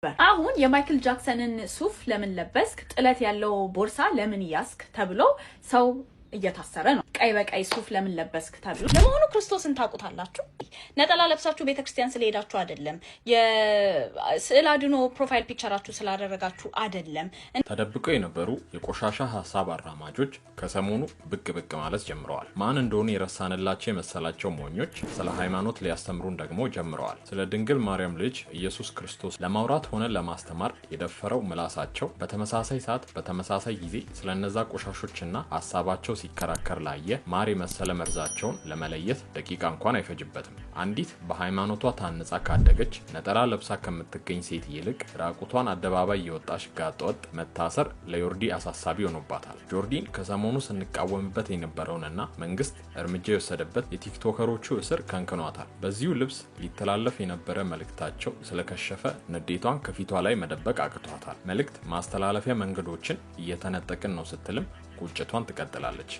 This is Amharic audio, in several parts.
አሁን የማይክል ጃክሰንን ሱፍ ለምን ለበስክ ጥለት ያለው ቦርሳ ለምን ያስክ ተብሎ ሰው እየታሰረ ነው ቀይ በቀይ ሱፍ ለምን ለበስክ ተብሎ ለመሆኑ ክርስቶስን ታውቁታላችሁ ነጠላ ለብሳችሁ ቤተክርስቲያን ስለሄዳችሁ አይደለም የስዕል አድኖ ፕሮፋይል ፒክቸራችሁ ስላደረጋችሁ አይደለም ተደብቀው የነበሩ የቆሻሻ ሐሳብ አራማጆች ከሰሞኑ ብቅ ማለት ጀምረዋል ማን እንደሆነ የረሳንላቸው የመሰላቸው ሞኞች ስለ ሃይማኖት ሊያስተምሩን ደግሞ ጀምረዋል ስለ ድንግል ማርያም ልጅ ኢየሱስ ክርስቶስ ለማውራት ሆነ ለማስተማር የደፈረው ምላሳቸው በተመሳሳይ ሰዓት በተመሳሳይ ጊዜ ስለነዛ ቆሻሾችና ሐሳባቸው ሲከራከር ላየ ማሪ መሰለ መርዛቸውን ለመለየት ደቂቃ እንኳን አይፈጅበትም አንዲት በሃይማኖቷ ታንጻ ካደገች ነጠላ ለብሳ ከምትገኝ ሴት ይልቅ ራቁቷን አደባባይ የወጣሽ ጋጠወጥ መታሰር ለዮርዲ አሳሳቢ ሆኖባታል ጆርዲን ከሰሞኑ ስንቃወምበት የነበረውንና መንግስት እርምጃ የወሰደበት የቲክቶከሮቹ እስር ከንክኗታል በዚሁ ልብስ ሊተላለፍ የነበረ መልእክታቸው ስለከሸፈ ንዴቷን ከፊቷ ላይ መደበቅ አቅቷታል መልእክት ማስተላለፊያ መንገዶችን እየተነጠቅን ነው ስትልም ቁጭቷን ትቀጥላለች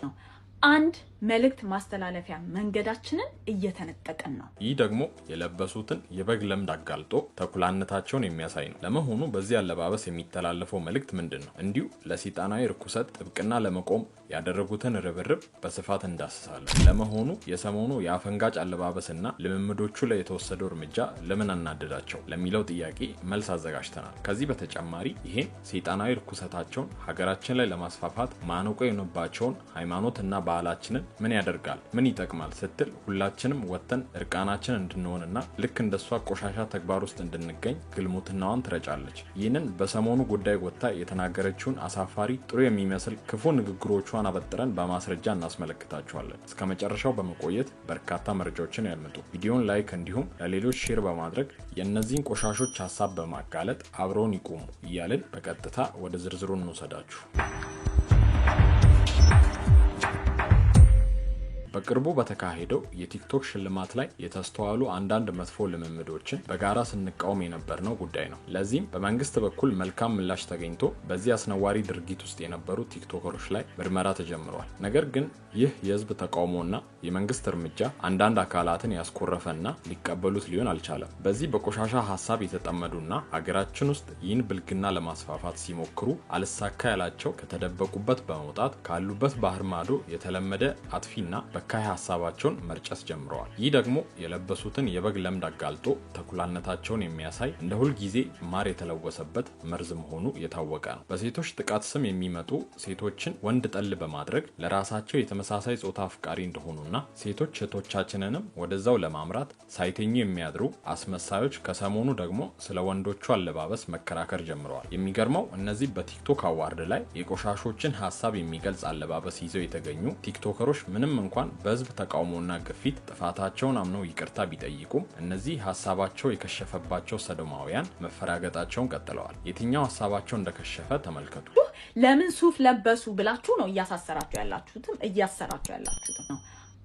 አንድ መልእክት ማስተላለፊያ መንገዳችንን እየተነጠቀን ነው ይህ ደግሞ የለበሱትን የበግ ለምድ አጋልጦ ተኩላነታቸውን የሚያሳይ ነው ለመሆኑ በዚህ አለባበስ የሚተላለፈው መልእክት ምንድነው እንዲሁ ለሰይጣናዊ ርኩሰት ጥብቅና ለመቆም ያደረጉትን ርብርብ በስፋት እንዳስሳለን ለመሆኑ የሰሞኑ የአፈንጋጭ አለባበስና ልምምዶቹ ላይ የተወሰደው እርምጃ ለምን አናደዳቸው ለሚለው ጥያቄ መልስ አዘጋጅተናል ከዚህ በተጨማሪ ይሄን ሰይጣናዊ ርኩሰታቸውን ሀገራችን ላይ ለማስፋፋት ማነቆ የሆነባቸውን ሃይማኖትና ባህላችንን ምን ያደርጋል ምን ይጠቅማል ስትል ሁላችንም ወተን እርቃናችን እንድንሆንና ልክ እንደሷ ቆሻሻ ተግባር ውስጥ እንድንገኝ ግልሙትናዋን ትረጫለች ይህንን በሰሞኑ ጉዳይ ወጣ የተናገረችውን አሳፋሪ ጥሩ የሚመስል ክፉ ንግግሮቿን አበጥረን በማስረጃ እናስመለክታችኋለን እስከመጨረሻው በመቆየት በርካታ መረጃዎችን ያልመጡ ቪዲዮን ላይክ እንዲሁም ለሌሎች ሼር በማድረግ የእነዚህን ቆሻሾች ሐሳብ በማጋለጥ አብረውን ይቆሙ እያልን በቀጥታ ወደ ዝርዝሩ እንወሰዳችሁ በቅርቡ በተካሄደው የቲክቶክ ሽልማት ላይ የተስተዋሉ አንዳንድ መጥፎ ልምምዶችን በጋራ ስንቃወም የነበርነው ጉዳይ ነው ለዚህም በመንግስት በኩል መልካም ምላሽ ተገኝቶ በዚህ አስነዋሪ ድርጊት ውስጥ የነበሩ ቲክቶከሮች ላይ ምርመራ ተጀምሯል ነገር ግን ይህ የህዝብ ተቃውሞና የመንግስት እርምጃ አንዳንድ አካላትን ያስቆረፈና ሊቀበሉት ሊሆን አልቻለም በዚህ በቆሻሻ ሐሳብ የተጠመዱና ሀገራችን ውስጥ ይህን ብልግና ለማስፋፋት ሲሞክሩ አልሳካ ያላቸው ከተደበቁበት በመውጣት ካሉበት ባህር ማዶ የተለመደ አጥፊና በካይ ሐሳባቸውን መርጨስ ጀምረዋል ይህ ደግሞ የለበሱትን የበግ ለምድ አጋልጦ ተኩላነታቸውን የሚያሳይ እንደ ሁሉ ጊዜ ማር የተለወሰበት መርዝ መሆኑ የታወቀ ነው በሴቶች ጥቃት ስም የሚመጡ ሴቶችን ወንድ ጠል በማድረግ ለራሳቸው የተመሳሳይ ጾታ አፍቃሪ እንደሆኑና ሴቶች እህቶቻችንንም ወደዛው ለማምራት ሳይተኙ የሚያድሩ አስመሳዮች ከሰሞኑ ደግሞ ስለ ወንዶቹ አለባበስ መከራከር ጀምረዋል የሚገርመው እነዚህ በቲክቶክ አዋርድ ላይ የቆሻሾችን ሐሳብ የሚገልጽ አለባበስ ይዘው የተገኙ ቲክቶከሮች ምንም እንኳን በህዝብ ተቃውሞና ግፊት ጥፋታቸውን አምነው ይቅርታ ቢጠይቁም እነዚህ ሐሳባቸው የከሸፈባቸው ሰዶማውያን መፈራገጣቸውን ቀጥለዋል የትኛው ሐሳባቸው እንደከሸፈ ተመልከቱ ለምን ሱፍ ለበሱ ብላችሁ ነው እያሳሰራችሁ ያላችሁት ነው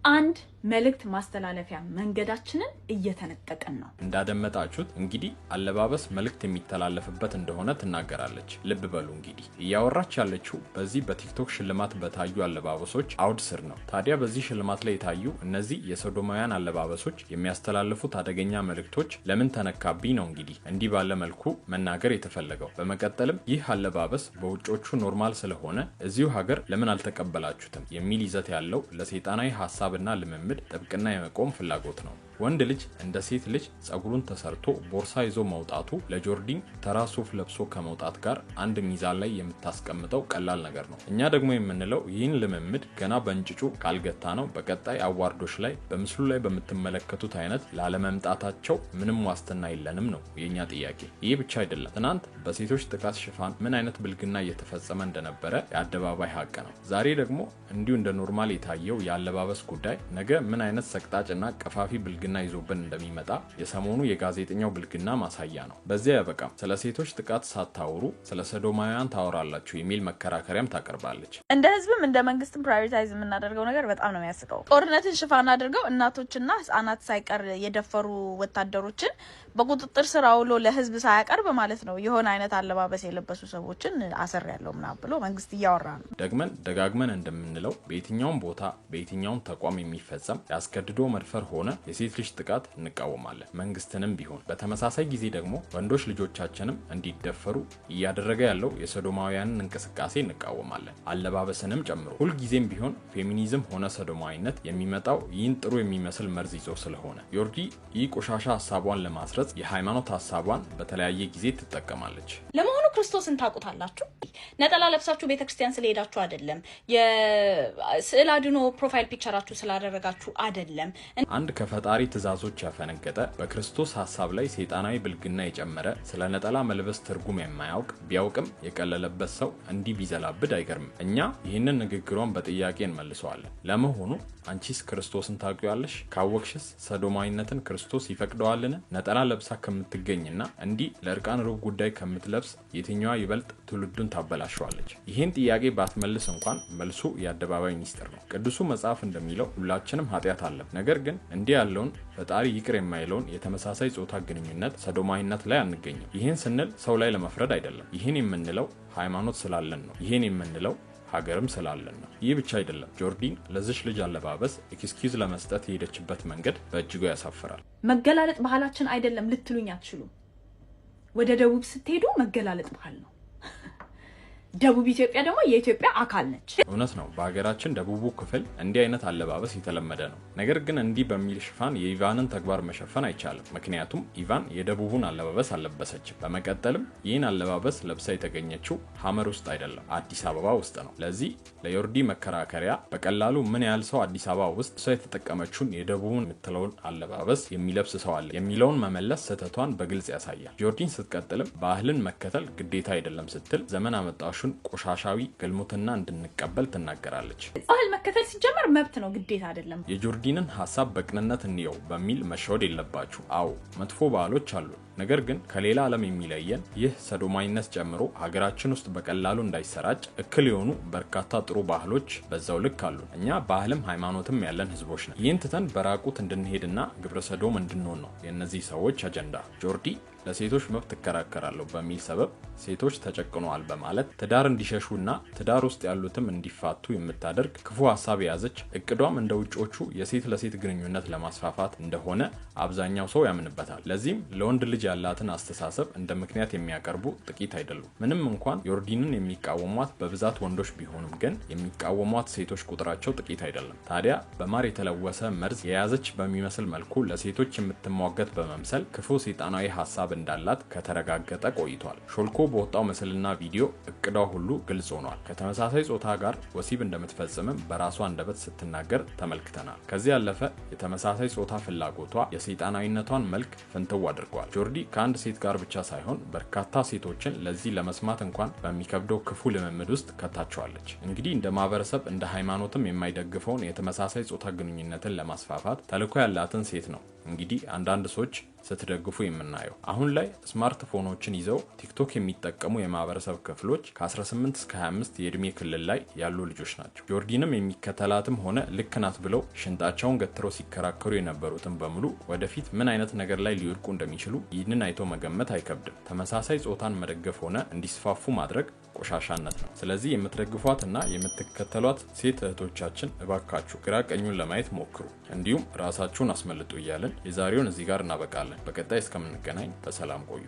አንድ መልእክት ማስተላለፊያ መንገዳችንን እየተነጠቀን ነው እንዳደመጣችሁት እንግዲህ አለባበስ መልእክት የሚተላለፍበት እንደሆነ ትናገራለች ልብ በሉ እንግዲህ እያወራች ያለችው በዚህ በቲክቶክ ሽልማት በታዩ አለባበሶች አውድ ስር ነው ታዲያ በዚህ ሽልማት ላይ የታዩ እነዚህ የሶዶማውያን አለባበሶች የሚያስተላልፉት አደገኛ መልእክቶች ለምን ተነካቢ ነው እንግዲህ እንዲህ ባለ መልኩ መናገር የተፈለገው በመቀጠልም ይህ አለባበስ በውጮቹ ኖርማል ስለሆነ እዚሁ ሀገር ለምን አልተቀበላችሁትም የሚል ይዘት ያለው ለሰይጣናዊ ሐሳብና ልምምድ ጥብቅና የመቆም ፍላጎት ነው ወንድ ልጅ እንደ ሴት ልጅ ጸጉሩን ተሰርቶ ቦርሳ ይዞ መውጣቱ ለጆርዲን ተራ ሱፍ ለብሶ ከመውጣት ጋር አንድ ሚዛን ላይ የምታስቀምጠው ቀላል ነገር ነው እኛ ደግሞ የምንለው ይህን ልምምድ ገና በእንጭጩ ካልገታ ነው በቀጣይ አዋርዶች ላይ በምስሉ ላይ በምትመለከቱት አይነት ላለመምጣታቸው ምንም ዋስትና የለንም ነው የኛ ጥያቄ ይህ ብቻ አይደለም ትናንት በሴቶች ጥቃት ሽፋን ምን አይነት ብልግና እየተፈጸመ እንደነበረ የአደባባይ ሀቅ ነው ዛሬ ደግሞ እንዲሁ እንደ ኖርማል የታየው ያለባበስ ጉዳይ ነገ ምን አይነት ሰቅጣጭና ቀፋፊ ብልግና ይዞብን እንደሚመጣ የሰሞኑ የጋዜጠኛው ብልግና ማሳያ ነው በዚያ ያበቃም ስለ ሴቶች ጥቃት ሳታወሩ ስለ ሰዶማውያን ታወራላችሁ የሚል መከራከሪያም ታቀርባለች እንደ ህዝብም እንደ መንግስትም ፕራዮሪታይዝ የምናደርገው ነገር በጣም ነው የሚያስቀው ጦርነትን ሽፋን አድርገው እናቶችና ህፃናት ሳይቀር የደፈሩ ወታደሮችን በቁጥጥር ስር አውሎ ለህዝብ ሳያቀርብ ማለት ነው የሆነ አይነት አለባበስ የለበሱ ሰዎችን አሰር ያለው ምናምን ብሎ መንግስት እያወራ ነው ደጋግመን እንደምንለው በየትኛውም ቦታ በየትኛውም ተቋም የሚፈጸም ያስገድዶ መድፈር ሆነ የሴት ልጅ ጥቃት እንቃወማለን፣ መንግስትንም ቢሆን። በተመሳሳይ ጊዜ ደግሞ ወንዶች ልጆቻችንም እንዲደፈሩ እያደረገ ያለው የሶዶማውያንን እንቅስቃሴ እንቃወማለን፣ አለባበስንም ጨምሮ። ሁልጊዜም ቢሆን ፌሚኒዝም ሆነ ሶዶማዊነት የሚመጣው ይህን ጥሩ የሚመስል መርዝ ይዞ ስለሆነ ዮርዲ ይህ ቆሻሻ ሀሳቧን ለማስረጽ የሃይማኖት ሀሳቧን በተለያየ ጊዜ ትጠቀማለች። ለመሆኑ ክርስቶስን ታውቁታላችሁ? ነጠላ ለብሳችሁ ቤተክርስቲያን ስለሄዳችሁ አይደለም፣ የስዕል አድኖ ፕሮፋይል ፒክቸራችሁ ስላደረጋችሁ አይደለም። አንድ ከፈጣሪ ትእዛዞች ያፈነገጠ በክርስቶስ ሀሳብ ላይ ሰይጣናዊ ብልግና የጨመረ ስለ ነጠላ መልበስ ትርጉም የማያውቅ ቢያውቅም የቀለለበት ሰው እንዲህ ቢዘላብድ አይገርምም። እኛ ይህንን ንግግሯን በጥያቄ እንመልሰዋለን። ለመሆኑ አንቺስ ክርስቶስን ታውቂዋለሽ? ካወቅሽስ ሰዶማዊነትን ክርስቶስ ይፈቅደዋልን? ነጠላ ለብሳ ከምትገኝና እንዲህ ለእርቃን ሩብ ጉዳይ ከምትለብስ የትኛዋ ይበልጥ ትውልዱን ታበላሸዋለች? ይህን ጥያቄ ባትመልስ እንኳን መልሱ የአደባባይ ሚስጥር ነው። ቅዱሱ መጽሐፍ እንደሚለው ሁላችንም ኃጢአት አለን። ነገር ግን እንዲህ ያለውን ፈጣሪ ይቅር የማይለውን የተመሳሳይ ጾታ ግንኙነት ሰዶማዊነት ላይ አንገኝም። ይህን ስንል ሰው ላይ ለመፍረድ አይደለም። ይህን የምንለው ሃይማኖት ስላለን ነው። ይህን የምንለው ሀገርም ስላለን ነው። ይህ ብቻ አይደለም። ጆርዲን ለዚች ልጅ አለባበስ ኤክስኪውዝ ለመስጠት የሄደችበት መንገድ በእጅጉ ያሳፍራል። መገላለጥ ባህላችን አይደለም ልትሉኝ አትችሉም። ወደ ደቡብ ስትሄዱ መገላለጥ ባህል ነው። ደቡብ ኢትዮጵያ ደግሞ የኢትዮጵያ አካል ነች። እውነት ነው። በሀገራችን ደቡቡ ክፍል እንዲህ አይነት አለባበስ የተለመደ ነው። ነገር ግን እንዲህ በሚል ሽፋን የኢቫንን ተግባር መሸፈን አይቻልም። ምክንያቱም ኢቫን የደቡቡን አለባበስ አልለበሰችም። በመቀጠልም ይህን አለባበስ ለብሳ የተገኘችው ሐመር ውስጥ አይደለም፣ አዲስ አበባ ውስጥ ነው። ለዚህ ለዮርዲ መከራከሪያ በቀላሉ ምን ያህል ሰው አዲስ አበባ ውስጥ እሷ የተጠቀመችውን የደቡቡን የምትለውን አለባበስ የሚለብስ ሰው አለ የሚለውን መመለስ ስህተቷን በግልጽ ያሳያል። ጆርዲን ስትቀጥልም ባህልን መከተል ግዴታ አይደለም ስትል ዘመን አመጣሹ ቆሻሻዊ ግልሙትና እንድንቀበል ትናገራለች። ባህል መከተል ሲጀመር መብት ነው፣ ግዴታ አይደለም። የጆርዲንን ሐሳብ በቅንነት እንየው በሚል መሸወድ የለባችሁ። አዎ መጥፎ ባህሎች አሉ። ነገር ግን ከሌላ ዓለም የሚለየን ይህ ሰዶማዊነት ጨምሮ ሀገራችን ውስጥ በቀላሉ እንዳይሰራጭ እክል የሆኑ በርካታ ጥሩ ባህሎች በዛው ልክ አሉ። እኛ ባህልም ሃይማኖትም ያለን ህዝቦች ነን። ይህን ትተን በራቁት እንድንሄድና ግብረ ሰዶም እንድንሆን ነው የእነዚህ ሰዎች አጀንዳ። ጆርዲ ለሴቶች መብት ትከራከራለሁ በሚል ሰበብ ሴቶች ተጨቅነዋል በማለት ትዳር እንዲሸሹና ትዳር ውስጥ ያሉትም እንዲፋቱ የምታደርግ ክፉ ሀሳብ የያዘች፣ እቅዷም እንደ ውጮቹ የሴት ለሴት ግንኙነት ለማስፋፋት እንደሆነ አብዛኛው ሰው ያምንበታል። ለዚህም ለወንድ ልጅ ያላትን አስተሳሰብ እንደ ምክንያት የሚያቀርቡ ጥቂት አይደሉም። ምንም እንኳን ዮርዲንን የሚቃወሟት በብዛት ወንዶች ቢሆኑም ግን የሚቃወሟት ሴቶች ቁጥራቸው ጥቂት አይደለም። ታዲያ በማር የተለወሰ መርዝ የያዘች በሚመስል መልኩ ለሴቶች የምትሟገት በመምሰል ክፉ ሰይጣናዊ ሀሳብ እንዳላት ከተረጋገጠ ቆይቷል። ሾልኮ በወጣው ምስልና ቪዲዮ እቅዷ ሁሉ ግልጽ ሆኗል። ከተመሳሳይ ጾታ ጋር ወሲብ እንደምትፈጽምም በራሷ አንደበት ስትናገር ተመልክተናል። ከዚህ ያለፈ የተመሳሳይ ጾታ ፍላጎቷ የሰይጣናዊነቷን መልክ ፍንትው አድርጓል። ጆርዲ ከአንድ ሴት ጋር ብቻ ሳይሆን በርካታ ሴቶችን ለዚህ ለመስማት እንኳን በሚከብደው ክፉ ልምምድ ውስጥ ከታቸዋለች። እንግዲህ እንደ ማህበረሰብ እንደ ሃይማኖትም የማይደግፈውን የተመሳሳይ ጾታ ግንኙነትን ለማስፋፋት ተልዕኮ ያላትን ሴት ነው እንግዲህ አንዳንድ ሰዎች ስትደግፉ የምናየው። አሁን ላይ ስማርትፎኖችን ይዘው ቲክቶክ የሚጠቀሙ የማህበረሰብ ክፍሎች ከ18 እስከ 25 የእድሜ ክልል ላይ ያሉ ልጆች ናቸው። ጆርዲንም የሚከተላትም ሆነ ልክ ናት ብለው ሽንጣቸውን ገትረው ሲከራከሩ የነበሩትን በሙሉ ወደፊት ምን አይነት ነገር ላይ ሊወድቁ እንደሚችሉ ይህንን አይቶ መገመት አይከብድም። ተመሳሳይ ጾታን መደገፍ ሆነ እንዲስፋፉ ማድረግ ቆሻሻነት ነው። ስለዚህ የምትደግፏትና የምትከተሏት ሴት እህቶቻችን እባካችሁ ግራ ቀኙን ለማየት ሞክሩ፣ እንዲሁም ራሳችሁን አስመልጡ እያለን የዛሬውን እዚህ ጋር እናበቃለን። በቀጣይ እስከምንገናኝ በሰላም ቆዩ።